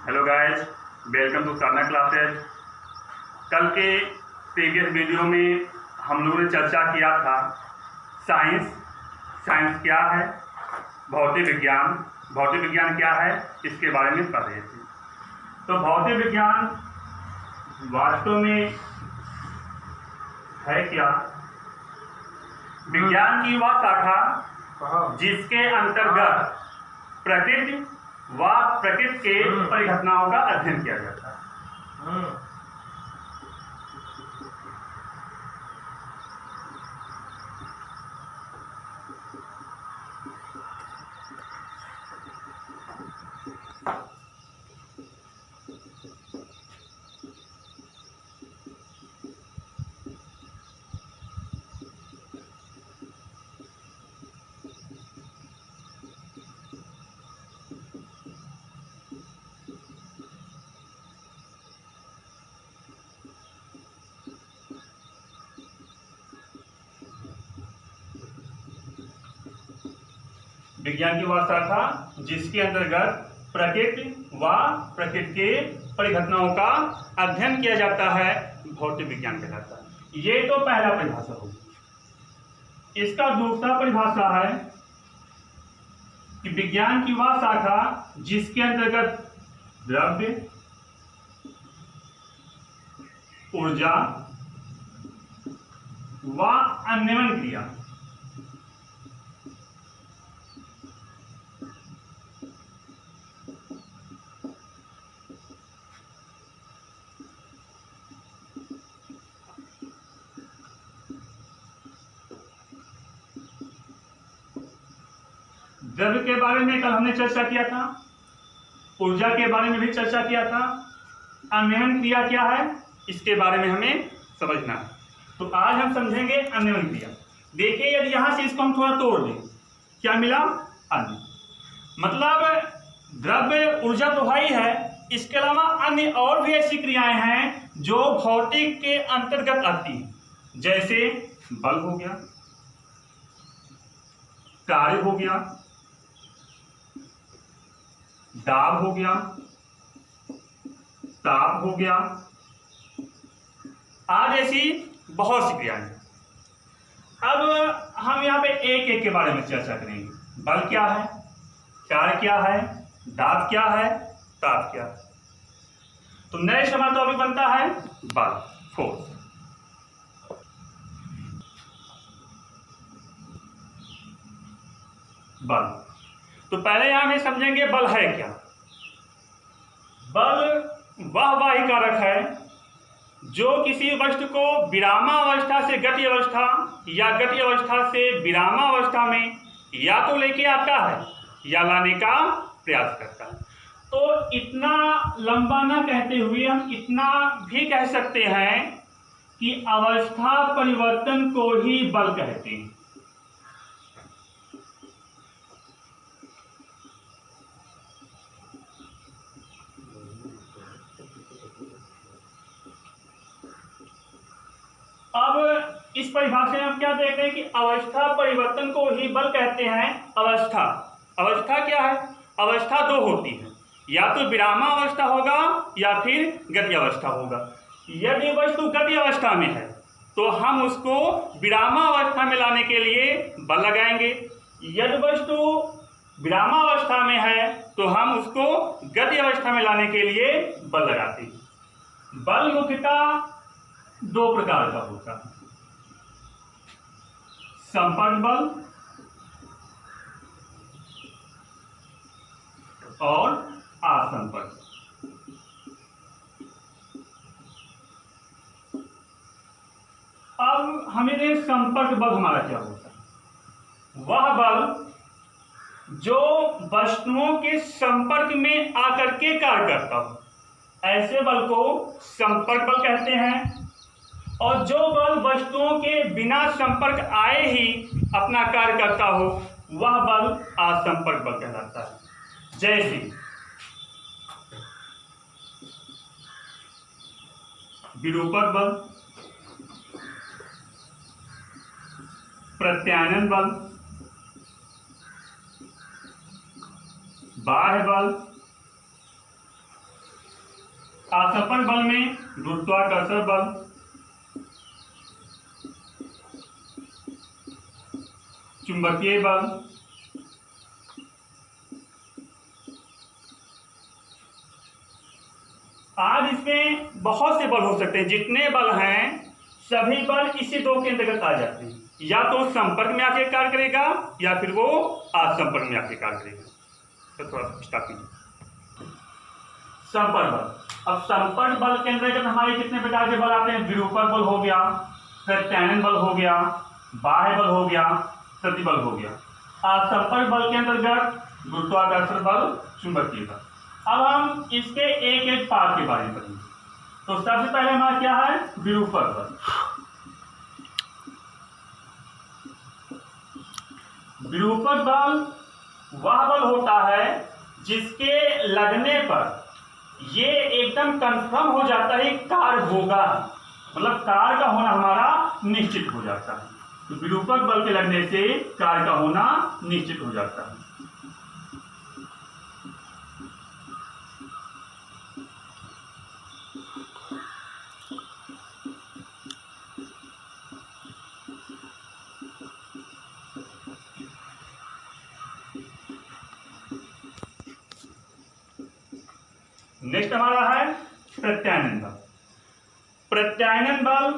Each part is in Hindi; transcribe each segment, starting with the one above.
Hello guys, welcome to Sadhana classes. कल के प्रीवियस वीडियो में हम लोगों ने चर्चा किया था साइंस क्या है, भौतिक विज्ञान क्या है, इसके बारे में पढ़ रहे थे। तो भौतिक विज्ञान वास्तव में है क्या? विज्ञान की वह शाखा जिसके अंतर्गत प्रकृति व प्रकृति के परिघटनाओं का अध्ययन किया जाता है। विज्ञान की वह शाखा जिसके अंतर्गत प्रकृति व प्रकृति के परिघटनाओं का अध्ययन किया जाता है, भौतिक विज्ञान कहलाता है। ये तो पहला परिभाषा होगी। इसका दूसरा परिभाषा है कि विज्ञान की वह शाखा जिसके अंतर्गत द्रव्य, ऊर्जा व अन्वयन क्रिया द्रव्य के बारे में कल हमने चर्चा किया था, ऊर्जा के बारे में भी चर्चा किया था, अन्वयन क्रिया क्या है इसके बारे में हमें समझना है। तो आज हम समझेंगे अन्वयन क्रिया। देखिए, यदि यहां से इसको हम थोड़ा तोड़ दें, क्या मिला? अन्य मतलब द्रव्य, ऊर्जा तो है ही है, इसके अलावा अन्य और भी ऐसी क्रियाएं हैं जो भौतिक के अंतर्गत आती हैं। जैसे बल हो गया, कार्य हो गया, दाब हो गया, ताप हो गया, आज ऐसी बहुत सी क्रियाएं। अब हम यहाँ पे एक एक के बारे में चर्चा करेंगे। बल क्या है, कार्य क्या है, दाब क्या है, ताप क्या है। तो नए शब्द तो अभी बनता है बल, फोर्स। बल, तो पहले यहां हम समझेंगे बल है क्या। बल वह बाह्य कारक है जो किसी वस्तु को विरामावस्था से गति अवस्था या गति अवस्था से विरामावस्था में या तो लेके आता है या लाने का प्रयास करता है। तो इतना लंबा ना कहते हुए हम इतना भी कह सकते हैं कि अवस्था परिवर्तन को ही बल कहते हैं। अब इस परिभाषा में हम क्या देख रहे हैं कि अवस्था परिवर्तन को ही बल कहते हैं। अवस्था क्या है? अवस्था दो होती है, या तो विरामावस्था होगा या फिर गति अवस्था होगा। यदि वस्तु गति अवस्था में है तो हम उसको विरामावस्था में लाने के लिए बल लगाएंगे। यदि वस्तु विरामावस्था में है तो हम उसको गति अवस्था में लाने के लिए बल लगाते हैं। बल मुख्यतः दो प्रकार का होता है, संपर्क बल और असंपर्क। अब हमें संपर्क बल हमारा क्या होता है? वह बल जो वस्तुओं के संपर्क में आकर के कार्य करता हो, ऐसे बल को संपर्क बल कहते हैं। और जो बल वस्तुओं के बिना संपर्क आए ही अपना कार्य करता हो, वह बल असंपर्क बल कहलाता है। जैसे विरूपक बल, प्रत्यानयन बल, बाह्य बल, आसंपन बल में गुरुत्वाकर्षण बल, चुंबकीय बल, आज इसमें बहुत से बल हो सकते हैं। जितने बल हैं सभी बल इसी दो के अंतर्गत आ जाते हैं, या तो संपर्क में आके कार्य करेगा या फिर वो आसंपर्क में आके कार्य करेगा। तो थोड़ा स्टार्ट कीजिए। संपर्क बल। अब संपर्क बल के अंतर्गत हमारे कितने प्रकार के बल आते हैं? विरूपक बल हो गया, प्रत्यानयन बल हो गया, बाह्य बल हो गया, प्रतिबल हो गया। आसंपर्क बल के अंतर्गत गुरुत्वाकर्षण बल, चुंबकीय बल। अब हम इसके एक एक पार्ट के बारे में पढ़ेंगे। तो सबसे पहले हमारा क्या है? विरूपक बल। विरूपक बल वह बल होता है जिसके लगने पर ये एकदम कंफर्म हो जाता है कार्य होगा, मतलब कार्य का होना हमारा निश्चित हो जाता है। तो विरूपक बल के लगने से कार्य का होना निश्चित हो जाता है। नेक्स्ट हमारा है प्रत्यानयन बल। प्रत्यानयन बल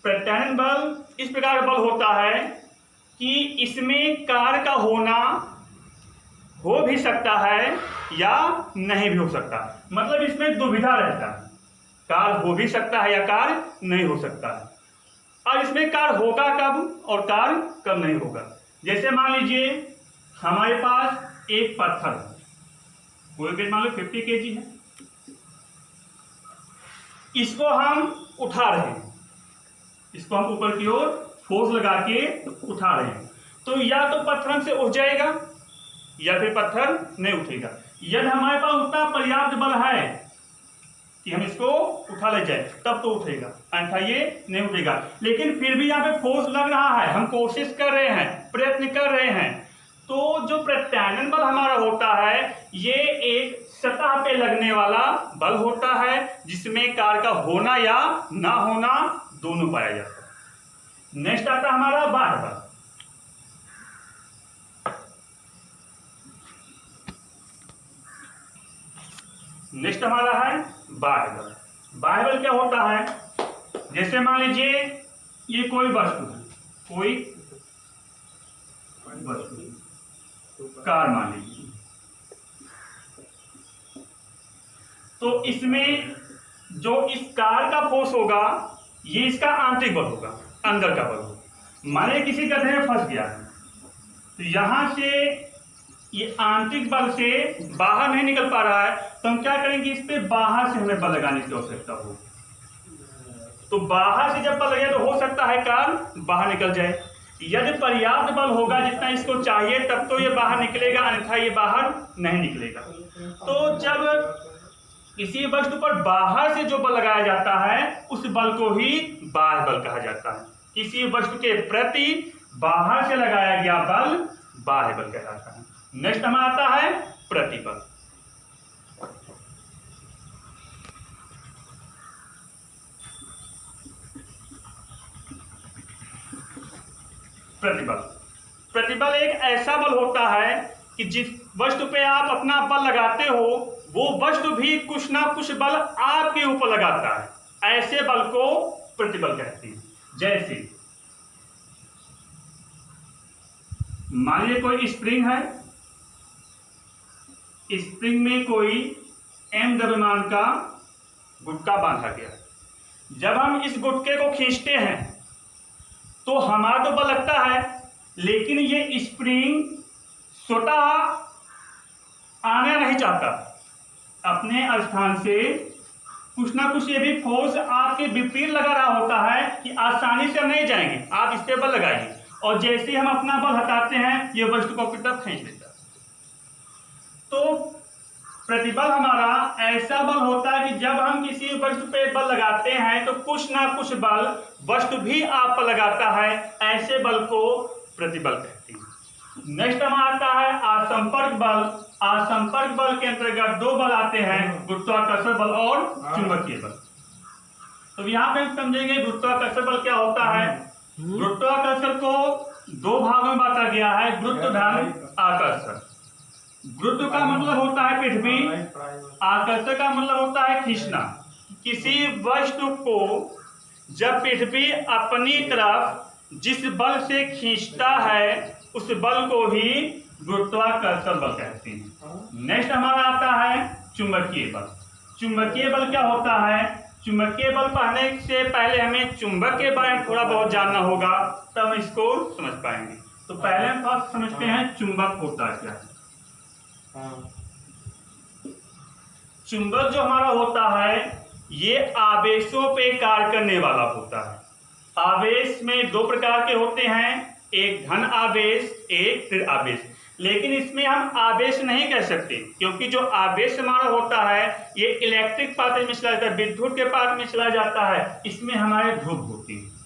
प्रत्यानयन बल इस प्रकार बल होता है कि इसमें कार्य का होना हो भी सकता है या नहीं भी हो सकता। मतलब इसमें दुविधा रहता है, कार्य हो भी सकता है या कार्य नहीं हो सकता है। और इसमें कार्य होगा कब और कार्य कब नहीं होगा। जैसे मान लीजिए हमारे पास एक पत्थर है, कोई वेट मान लो 50 kg है, इसको हम उठा रहे हैं, इसको हम ऊपर की ओर फोर्स लगा के उठा रहे हैं, तो या तो पत्थर से उठ जाएगा या फिर पत्थर नहीं उठेगा। यदि हमारे पास उतना पर्याप्त बल है कि हम इसको उठा ले जाए तब तो उठेगा, अन्यथा ये नहीं उठेगा। लेकिन फिर भी यहाँ पे फोर्स लग रहा है, हम कोशिश कर रहे हैं, प्रयत्न कर रहे हैं, तो जो प्रत्यानयन बल हमारा होता है ये एक सतह पे लगने वाला बल होता है जिसमें कार्य का होना या ना होना दोनों पाया जाता है। नेक्स्ट आता है हमारा बाह्य बल। नेक्स्ट हमारा है बाह्य बल। बाह्य बल क्या होता है? जैसे मान लीजिए ये कोई वस्तु है, कोई वस्तु कार मान लीजिए, तो इसमें जो इस कार का फोर्स होगा ये इसका आंतरिक बल होगा, अंदर का बल होगा। माने किसी गड्ढे में फंस गया है तो यहां से ये आंतरिक बल से बाहर नहीं निकल पा रहा है, तो हम क्या करेंगे, इस पे बाहर से हमें बल लगाने की आवश्यकता हो। तो बाहर से जब बल लगे तो हो सकता है कार बाहर निकल जाए। यदि पर्याप्त बल होगा जितना इसको चाहिए तब तो ये बाहर निकलेगा, अन्यथा ये बाहर नहीं निकलेगा। तो जब किसी वस्तु पर बाहर से जो बल लगाया जाता है उस बल को ही बाह्य बल कहा जाता है। किसी वस्तु के प्रति बाहर से लगाया गया बल बाह्य बल कहलाता है। नेक्स्ट हमारा आता है प्रतिबल। प्रतिबल प्रतिबल एक ऐसा बल होता है कि जिस वस्तु पे आप अपना बल लगाते हो वो वस्तु भी कुछ ना कुछ बल आपके ऊपर लगाता है, ऐसे बल को प्रतिबल कहते हैं। जैसे मान लीजिए कोई स्प्रिंग है, स्प्रिंग में कोई m द्रव्यमान का गुटका बांधा गया, जब हम इस गुटके को खींचते हैं तो हमारा तो बल लगता है, लेकिन ये स्प्रिंग स्वतः आना नहीं चाहता, अपने स्थान से कुछ ना कुछ ये भी फोर्स आपके विपरीत लगा रहा होता है कि आसानी से हम नहीं जाएंगे, आप इस पे बल लगाइए, और जैसे ही हम अपना बल हटाते हैं ये वस्तु को अपनी तरफ खींच लेता है। तो प्रतिबल हमारा ऐसा बल होता है कि जब हम किसी वस्तु पे बल लगाते हैं तो कुछ ना कुछ बल वस्तु भी आप पर लगाता है, ऐसे बल को प्रतिबल कहते हैं। नेक्स्ट हमारा आता है असंपर्क बल। असंपर्क बल के अंतर्गत दो बल आते हैं, गुरुत्वाकर्षण बल और चुंबकीय बल। तो यहाँ पे हम समझेंगे गुरुत्वाकर्षण बल क्या होता है। गुरुत्वाकर्षण को दो भागों में बांटा गया है, गुरुत्व धन आकर्षण। गुरुत्व का मतलब होता है पृथ्वी, आकर्षण का मतलब होता है खींचना। किसी वस्तु को जब पृथ्वी अपनी तरफ जिस बल से खींचता है उस बल को ही गुरुत्वाकर्षण बल कहते हैं। नेक्स्ट हमारा आता है चुंबकीय बल। चुंबकीय बल क्या होता है। चुंबकीय बल पढ़ने से पहले हमें चुंबक के बारे में थोड़ा बहुत जानना होगा, तब हम इसको समझ पाएंगे। तो पहले हम फर्स्ट समझते हैं चुंबक होता क्या है। चुंबक जो हमारा होता है ये आवेशों पे कार्य करने वाला होता है। आवेश में दो प्रकार के होते हैं, एक धन आवेश, एक ऋण आवेश। लेकिन इसमें हम आवेश नहीं कह सकते, क्योंकि जो आवेश हमारा होता है ये इलेक्ट्रिक पार्ट में चला जाता है, विद्युत के पार्ट में चला जाता है। इसमें हमारे ध्रुव होती है।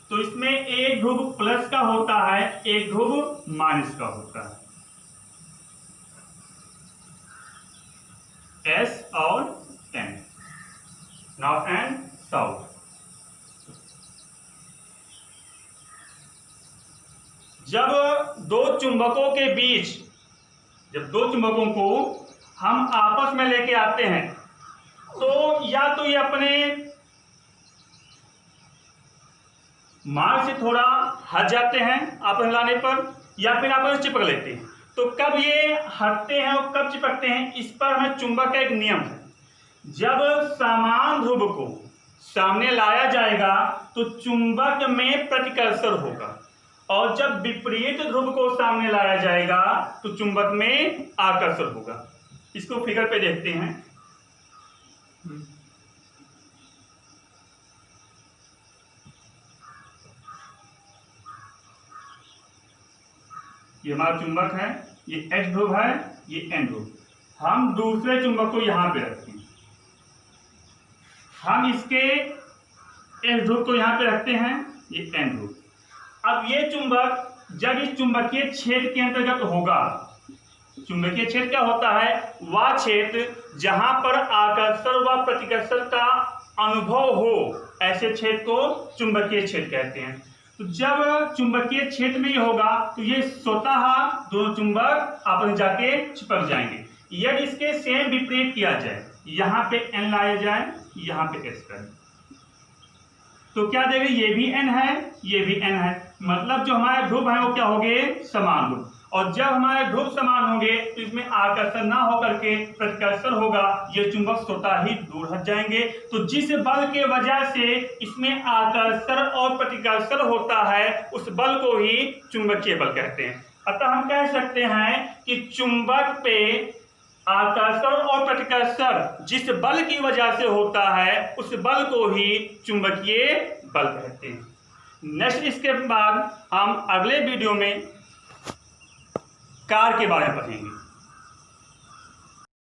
तो इसमें एक ध्रुव प्लस का होता है, एक ध्रुव माइनस का होता है, एस और एन, नॉर्थ एंड साउथ। जब दो चुंबकों के बीच, जब दो चुंबकों को हम आपस में लेके आते हैं तो या तो ये अपने मार्ग से थोड़ा हट जाते हैं आपस में लाने पर, या फिर आपस में चिपक लेते हैं। तो कब ये हटते हैं और कब चिपकते हैं, इस पर हमें चुंबक का एक नियम है। जब समान ध्रुव को सामने लाया जाएगा तो चुंबक में प्रतिकर्षण होगा, और जब विपरीत ध्रुव को सामने लाया जाएगा तो चुंबक में आकर्षण होगा। इसको फिगर पे देखते हैं। ये हमारा चुंबक है, ये एच ध्रुव है, ये एन ध्रुव। हम दूसरे चुंबक को यहां पे रखते हैं, हम इसके एच ध्रुव को यहां पे रखते हैं, ये एन ध्रुव। अब ये चुंबक जब इस चुंबकीय क्षेत्र के अंतर्गत होगा, चुंबकीय क्षेत्र क्या होता है, वह क्षेत्र जहां पर आकर्षण व प्रतिकर्षण का अनुभव हो, ऐसे क्षेत्र को चुंबकीय क्षेत्र कहते हैं। तो जब चुंबकीय क्षेत्र में ही होगा तो ये स्वतः दोनों चुंबक आपस में जाके चिपक जाएंगे। यदि इसके सेम विपरीत किया जाए, यहाँ पे एन लाया जाए, यहाँ पे एस करें, तो क्या देगा, ये भी एन है, ये भी एन है। मतलब जो हमारे ध्रुव है वो क्या होंगे, समान ध्रुव। और जब हमारे ध्रुव समान होंगे तो इसमें आकर्षण ना होकर के प्रतिकर्षण होगा, ये चुंबक स्वतः ही दूर हट जाएंगे। तो जिस बल के वजह से इसमें आकर्षण और प्रतिकर्षण होता है उस बल को ही चुंबकीय बल कहते हैं। अतः हम कह सकते हैं कि चुंबक पे आकर्षण और प्रतिकर्षण जिस बल की वजह से होता है उस बल को ही चुंबकीय बल कहते हैं। नेक्स्ट इसके बाद हम अगले वीडियो में कार के बारे में पढ़ेंगे।